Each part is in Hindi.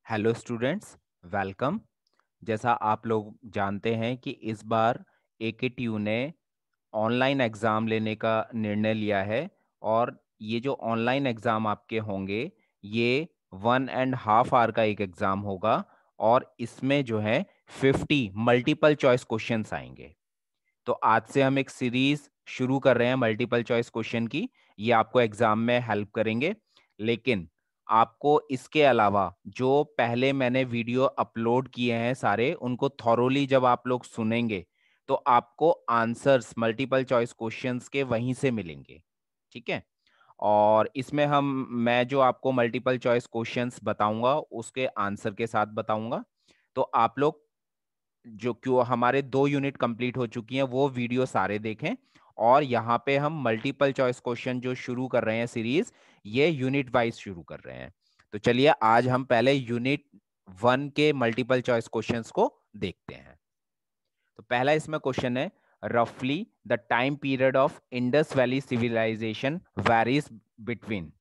Hello students, welcome. जैसा आप लोग जानते हैं कि इस बार एकेटीयू ने ऑनलाइन एग्ज़ाम लेने का निर्णय लिया है और ये जो ऑनलाइन एग्ज़ाम आपके होंगे ये 1.5 आवर का एक एग्ज़ाम होगा और इसमें जो है 50 मल्टीपल चॉइस क्वेश्चंस आएंगे। तो आज से हम एक सीरीज शुरू कर रहे हैं मल्टीपल चॉइस क्वेश्चन की। ये आपको एग्जाम में हेल्प करेंगे, लेकिन आपको इसके अलावा जो पहले मैंने वीडियो अपलोड किए हैं सारे उनको थॉरोली जब आप लोग सुनेंगे तो आपको आंसर्स मल्टीपल चॉइस क्वेश्चंस के वहीं से मिलेंगे। ठीक है। और इसमें मैं जो आपको मल्टीपल चॉइस क्वेश्चंस बताऊंगा उसके आंसर के साथ बताऊंगा। तो आप लोग जो क्यों हमारे 2 यूनिट कंप्लीट हो चुकी हैं वो वीडियो सारे देखें। और यहाँ पे हम मल्टीपल चॉइस क्वेश्चन जो शुरू कर रहे हैं सीरीज, ये यूनिट वाइज शुरू कर रहे हैं। तो चलिए आज हम पहले यूनिट 1 के मल्टीपल चॉइस क्वेश्चंस को देखते हैं। तो पहला इसमें क्वेश्चन है, रफली the time period of Indus valley civilisation varies between.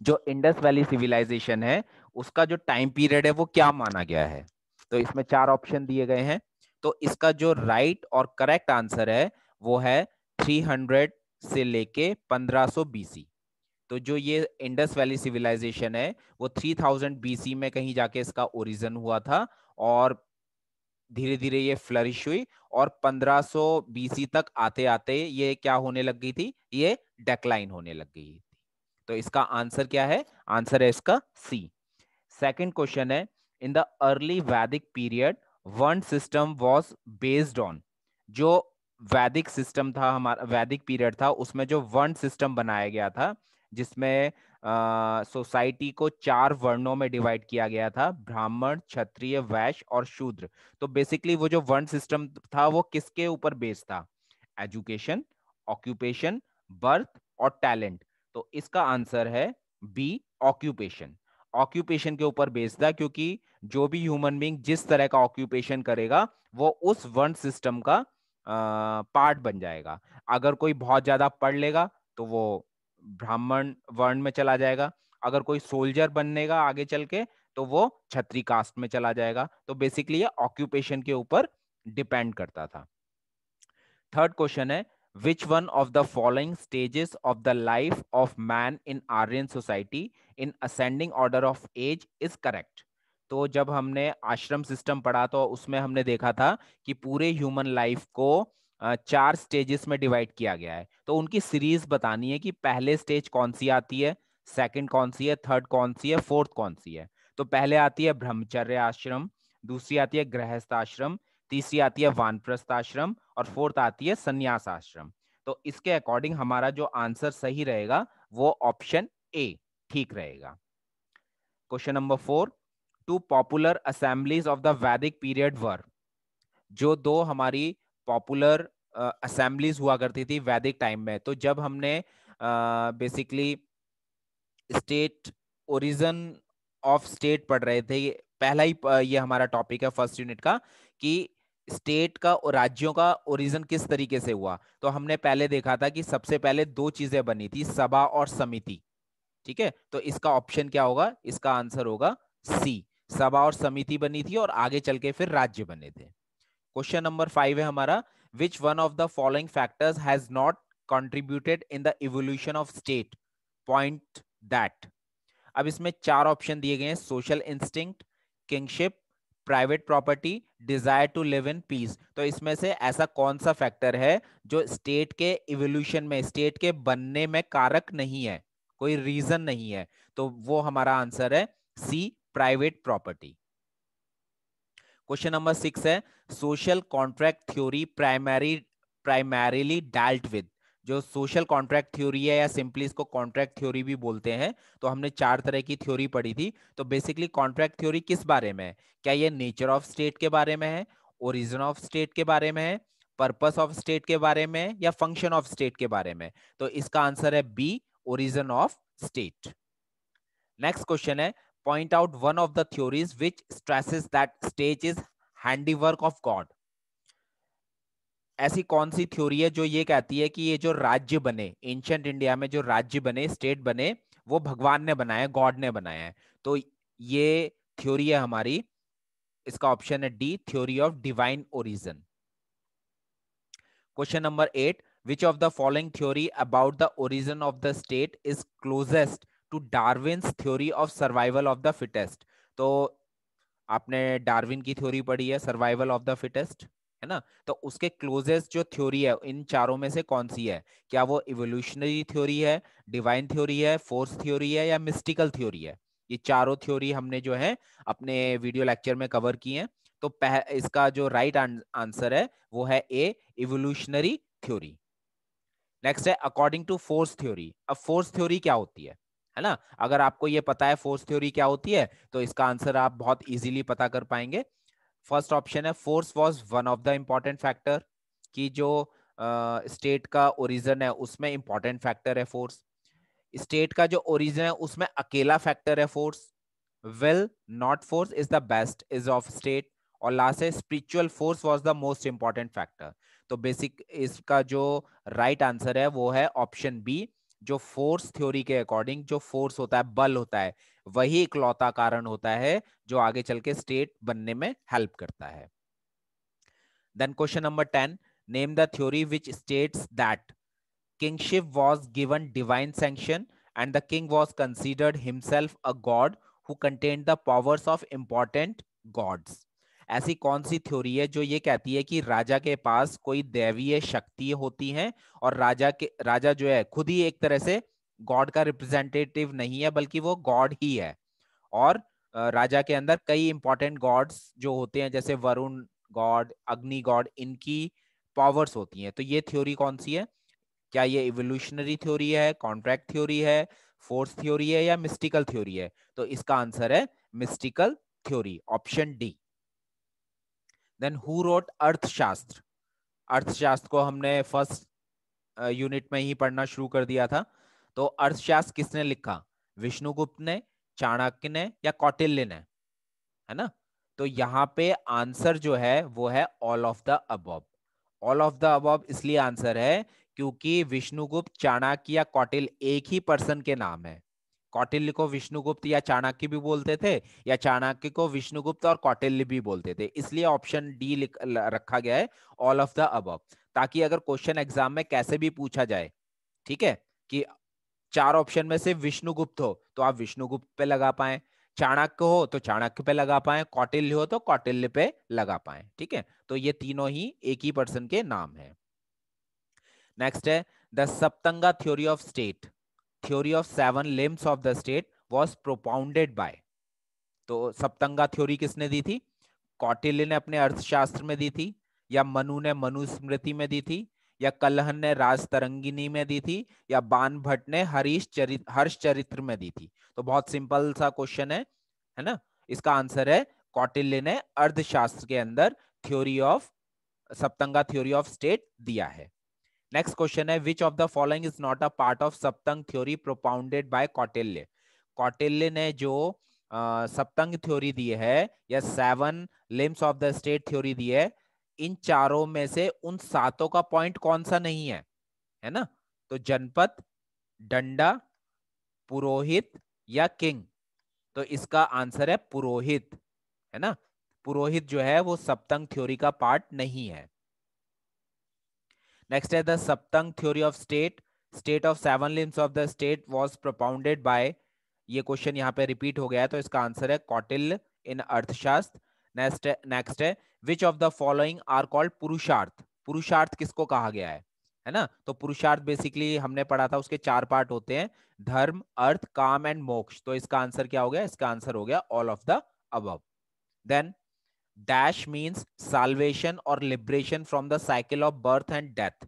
जो इंडस वैली सिविलाइजेशन है उसका जो टाइम पीरियड है वो क्या माना गया है। तो इसमें 4 ऑप्शन दिए गए हैं। तो इसका जो राइट और करेक्ट आंसर है वो है 300 से लेके 1500 बीसी। तो जो ये इंडस वैली सिविलाइजेशन है वो 3000 बीसी में कहीं जाके इसका ओरिजिन हुआ था और धीरे धीरे ये फ्लरिश हुई और 1500 बीसी तक आते आते ये क्या होने लग गई थी, ये डेक्लाइन होने लग गई थी। तो इसका आंसर क्या है? आंसर है इसका सी। सेकंड क्वेश्चन है, इन द अर्ली वैदिक period one system was based on. जो वैदिक सिस्टम था, हमारा वैदिक पीरियड था, उसमें जो वन सिस्टम बनाया गया था जिसमें सोसाइटी को 4 वर्णों में डिवाइड किया गया था, ब्राह्मण, क्षत्रिय, वैश्य और शूद्र। तो बेसिकली वो जो वन सिस्टम था वो किसके ऊपर बेस्ड था? एजुकेशन, ऑक्यूपेशन, बर्थ और टैलेंट। तो इसका आंसर है बी, ऑक्यूपेशन। ऑक्यूपेशन के ऊपर बेस्ड था, क्योंकि जो भी ह्यूमन बीइंग जिस तरह का ऑक्यूपेशन करेगा वो उस वर्ण सिस्टम का पार्ट बन जाएगा। अगर कोई बहुत ज्यादा पढ़ लेगा तो वो ब्राह्मण वर्ण में चला जाएगा। अगर कोई सोल्जर बननेगा आगे चल के तो वो क्षत्रिय कास्ट में चला जाएगा। तो बेसिकली ये ऑक्यूपेशन के ऊपर डिपेंड करता था। थर्ड क्वेश्चन है, which one of the following stages of the life of man in Aryan society in ascending order of age is correct. तो जब हमने आश्रम सिस्टम पढ़ा तो उसमें हमने देखा था कि पूरे ह्यूमन लाइफ को 4 स्टेजेस में डिवाइड किया गया है। तो उनकी सीरीज बतानी है कि पहले स्टेज कौन सी आती है, सेकंड कौन सी है, थर्ड कौन सी है, फोर्थ कौन सी है। तो पहले आती है ब्रह्मचर्य आश्रम, दूसरी आती है गृहस्थ आश्रम, तीसरी आती है वानप्रस्थ आश्रम और फोर्थ आती है संन्यास आश्रम। तो इसके अकॉर्डिंग हमारा जो आंसर सही रहेगा वो ऑप्शन ए ठीक रहेगा। Question number 4, two popular assemblies of the Vedic period were. जो दो हमारी पॉपुलर असेंबलीज हुआ करती थी वैदिक टाइम में, तो जब हमने basically state origin of state पढ़ रहे थे, पहला ही ये हमारा टॉपिक है फर्स्ट यूनिट का कि स्टेट का और राज्यों का ओरिजिन किस तरीके से हुआ। तो हमने पहले देखा था कि सबसे पहले 2 चीजें बनी थी, सभा और समिति। ठीक है, तो इसका ऑप्शन क्या होगा? इसका आंसर होगा सी, सभा और समिति बनी थी और आगे चल के फिर राज्य बने थे। क्वेश्चन नंबर 5 है हमारा, which one of the following factors has not contributed in the evolution of state, point that. अब इसमें 4 ऑप्शन दिए गए हैं, social instinct, kingship, private property, desire to live in peace. तो इसमें से ऐसा कौन सा फैक्टर है जो स्टेट के इवोल्यूशन में, स्टेट के बनने में कारक नहीं है, कोई रीजन नहीं है? तो वो हमारा आंसर है सी, प्राइवेट प्रॉपर्टी। क्वेश्चन नंबर 6 है, social contract theory primarily dealt with. जो सोशल कॉन्ट्रैक्ट थ्योरी है या सिंपली इसको कॉन्ट्रैक्ट थ्योरी भी बोलते हैं, तो हमने 4 तरह की थ्योरी पढ़ी थी। तो बेसिकली कॉन्ट्रैक्ट थ्योरी किस बारे में है? क्या ये नेचर ऑफ स्टेट के बारे में है, ओरिजिन ऑफ स्टेट के बारे में है, पर्पस ऑफ स्टेट के बारे में, या फंक्शन ऑफ स्टेट के बारे में? तो इसका आंसर है B, origin of state. Next question है, point out one of the theories which stresses that state is handiwork of God. ऐसी कौन सी थ्योरी है जो ये कहती है कि ये जो राज्य बने, एंशिएंट इंडिया में जो राज्य बने, स्टेट बने, वो भगवान ने बनाया है, गॉड ने बनाया है? तो ये थ्योरी है हमारी, इसका ऑप्शन है D, theory of divine origin. Question number 8, which of the following theory about the origin of the state is closest to Darwin's theory of survival of the fittest? तो आपने डार्विन की थ्योरी पढ़ी है, सर्वाइवल ऑफ द फिटेस्ट, है ना? तो उसके क्लोजेस्ट जो थ्योरी है इन चारों में से कौन सी है? क्या वो इवोल्यूशनरी थ्योरी है, डिवाइन थ्योरी है, फोर्स थ्योरी है, या मिस्टिकल थ्योरी है? ये चारों थ्योरी हमने जो है अपने वीडियो लेक्चर में कवर की है। तो इसका जो राइट आंसर है वो है ए, इवोल्यूशनरी थ्योरी। नेक्स्ट है अकॉर्डिंग टू फोर्स थ्योरी। अब फोर्स थ्योरी क्या होती है ना? अगर आपको ये पता है फोर्स थ्योरी क्या होती है तो इसका आंसर आप बहुत इजीली पता कर पाएंगे। फर्स्ट ऑप्शन है force was one of the important factor, कि जो स्टेट का ओरिजिन है उसमें इंपॉर्टेंट फैक्टर है फोर्स। स्टेट का जो ओरिजिन है उसमें अकेला फैक्टर है force. Will not force is the best is of state. और लास्ट है spiritual force was the most important factor. तो बेसिक इसका जो राइट आंसर है वो है ऑप्शन बी। जो फोर्स थ्योरी के अकॉर्डिंग जो फोर्स होता है, बल होता है, वही इकलौता कारण होता है जो आगे चल के स्टेट बनने में हेल्प करता है। Then question number 10, name the theory which states that kingship was given divine sanction and the king was considered himself a god who contained the powers of important gods। ऐसी कौन सी थ्योरी है जो ये कहती है कि राजा के पास कोई दैवीय शक्ति होती है और राजा जो है खुद ही एक तरह से गॉड का रिप्रेजेंटेटिव नहीं है बल्कि वो गॉड ही है, और राजा के अंदर कई इंपॉर्टेंट गॉड्स जो होते हैं जैसे वरुण गॉड, अग्नि गॉड, इनकी पावर्स होती हैं। तो ये थ्योरी कौन सी है? क्या ये इवोल्यूशनरी थ्योरी है, कॉन्ट्रैक्ट थ्योरी है, फोर्स थ्योरी है, या मिस्टिकल थ्योरी है? तो इसका आंसर है mystical theory, option D. Then who wrote Arthashastra? Arthashastra को हमने फर्स्ट यूनिट में ही पढ़ना शुरू कर दिया था। तो अर्थशास्त्र किसने लिखा? विष्णुगुप्त ने, चाणक्य ने, या कौटिल्य ने? है ना? तो यहाँ पे आंसर जो है वो है all of the above. All of the above इसलिए आंसर है क्योंकि विष्णुगुप्त, चाणक्य या कौटिल्य एक ही पर्सन के नाम है। कौटिल्य को विष्णुगुप्त या चाणक्य भी बोलते थे, या चाणक्य को विष्णुगुप्त और कौटिल्य भी बोलते थे, इसलिए ऑप्शन डी रखा गया है, ऑल ऑफ द अबव। ताकि अगर क्वेश्चन एग्जाम में कैसे भी पूछा जाए, ठीक है, कि चार ऑप्शन में से विष्णुगुप्त हो तो आप विष्णुगुप्त पे लगा पाए, चाणक्य हो तो चाणक्य पे लगा पाए, कौटिल्य हो तो कौटिल्य पे लगा पाए। ठीक है, तो ये तीनों ही एक ही पर्सन के नाम है। नेक्स्ट है the Saptanga theory of state, theory of 7 limbs of the state was propounded by. तो सप्तंगा थ्योरी किसने दी थी? कौटिल्य ने अपने अर्थशास्त्र में दी थी, या मनु ने मनुस्मृति में दी थी, या कलहन ने राजतरंगिणी में दी थी, या बाण भट्ट ने हर्ष चरित्र में दी थी? तो बहुत सिंपल सा क्वेश्चन है ना? इसका आंसर है कौटिल्य ने अर्थशास्त्र के अंदर theory of Saptanga theory of state दिया है। नेक्स्ट क्वेश्चन है which of the following is not a part of Saptanga theory propounded by Kautilya? Kautilya ने जो सप्तंग थ्योरी दी है या 7 limbs of the state theory दी है, इन चारों में से उन सातों का पॉइंट कौन सा नहीं है ना? तो जनपद, डंडा, पुरोहित, या किंग? तो इसका आंसर है पुरोहित, है ना? पुरोहित जो है वो सप्तंग थ्योरी का पार्ट नहीं है। नेक्स्ट है the Saptanga theory of state, state of 7 limbs of the state was propounded by. ये क्वेश्चन यहाँ पे रिपीट हो गया है तो इसका आंसर है कौटिल्य इन अर्थशास्त्र। नेक्स्ट है which of the following are called purushartha? पुरुषार्थ किसको कहा गया है ना? तो पुरुषार्थ बेसिकली हमने पढ़ा था, उसके 4 पार्ट होते हैं, धर्म, अर्थ, काम एंड मोक्ष। तो इसका आंसर क्या हो गया? इसका आंसर हो गया all of the above. Then dash means salvation और liberation from the cycle of birth and death.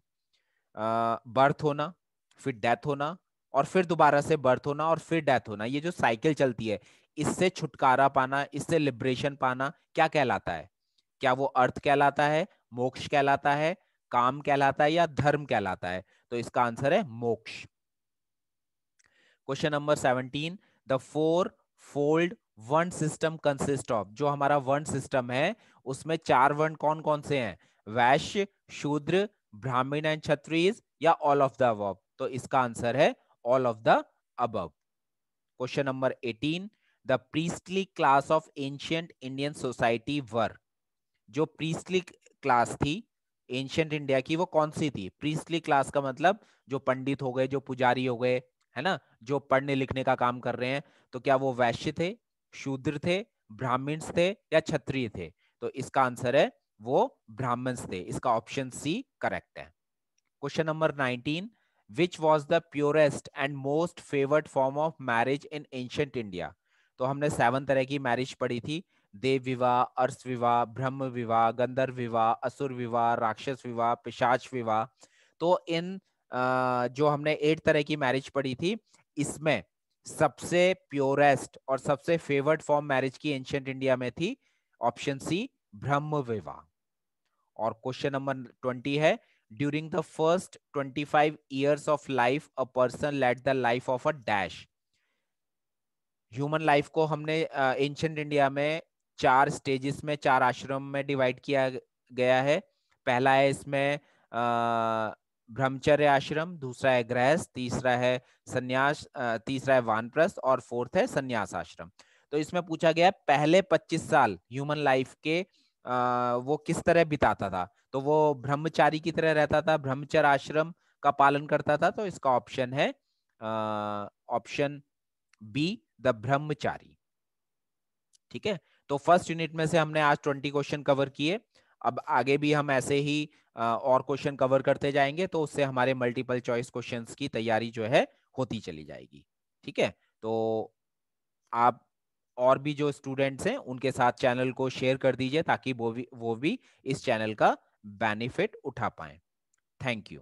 Birth होना, फिर डेथ होना, और फिर दोबारा से बर्थ होना, और फिर डेथ होना, ये जो साइकिल चलती है, इससे छुटकारा पाना, इससे लिबरेशन पाना, क्या कहलाता है? क्या वो अर्थ कहलाता है, मोक्ष कहलाता है, काम कहलाता है, या धर्म कहलाता है? तो इसका आंसर है मोक्ष। Question number 17, the four fold वर्ण सिस्टम कंसिस्ट ऑफ। जो हमारा वर्ण सिस्टम है उसमें 4 वर्ण कौन कौन से हैं? वैश्य, शूद्र, ब्राह्मण एंड क्षत्रिय, या ऑल ऑफ द अबव? तो इसका आंसर है all of the above. Question number 18, the priestly class of ancient Indian society were. जो प्रीस्टली क्लास थी एंशियंट इंडिया की, वो कौन सी थी? प्रीस्टली क्लास का मतलब जो पंडित हो गए, जो पुजारी हो गए, है ना, जो पढ़ने लिखने का काम कर रहे हैं। तो क्या वो वैश्य थे, शूद्र थे, ब्राह्मण्स थे या क्षत्रिय थे? तो इसका आंसर है वो ब्राह्मण्स थे। इसका ऑप्शन सी करेक्ट है। Question number 19, which was the purest and most favoured form of marriage in ancient India? तो हमने 7 तरह की मैरिज पढ़ी थी। देव विवाह, अर्स विवाह, ब्रह्म विवाह, गंधर्व विवाह, असुर विवाह, राक्षस विवाह, पिशाच विवाह। तो इन जो हमने 8 तरह की मैरिज पढ़ी थी, इसमें सबसे प्योरेस्ट और सबसे फेवर्ड फॉर्म मैरिज की एंशियंट इंडिया में थी ऑप्शन सी, ब्रह्म विवाह। और क्वेश्चन नंबर 20 है, during the first 25 years of life a person led the life of a dash. Human life को हमने एंशियंट इंडिया में 4 स्टेजेस में, 4 आश्रम में डिवाइड किया गया है। पहला है इसमें ब्रह्मचर्य आश्रम, दूसरा है गृहस्थ, तीसरा है संन्यास, तीसरा है वानप्रस्थ और फोर्थ है संन्यास आश्रम। तो इसमें पूछा गया पहले 25 साल ह्यूमन लाइफ के वो किस तरह बिताता था? तो वो ब्रह्मचारी की तरह रहता था, ब्रह्मचर्य आश्रम का पालन करता था। तो इसका ऑप्शन है ऑप्शन बी, द ब्रह्मचारी। ठीक है, तो फर्स्ट यूनिट में से हमने आज 20 क्वेश्चन कवर किए। अब आगे भी हम ऐसे ही और क्वेश्चन कवर करते जाएंगे, तो उससे हमारे मल्टीपल चॉइस क्वेश्चंस की तैयारी जो है होती चली जाएगी। ठीक है, तो आप और भी जो स्टूडेंट्स हैं उनके साथ चैनल को शेयर कर दीजिए, ताकि वो भी इस चैनल का बेनिफिट उठा पाए। Thank you.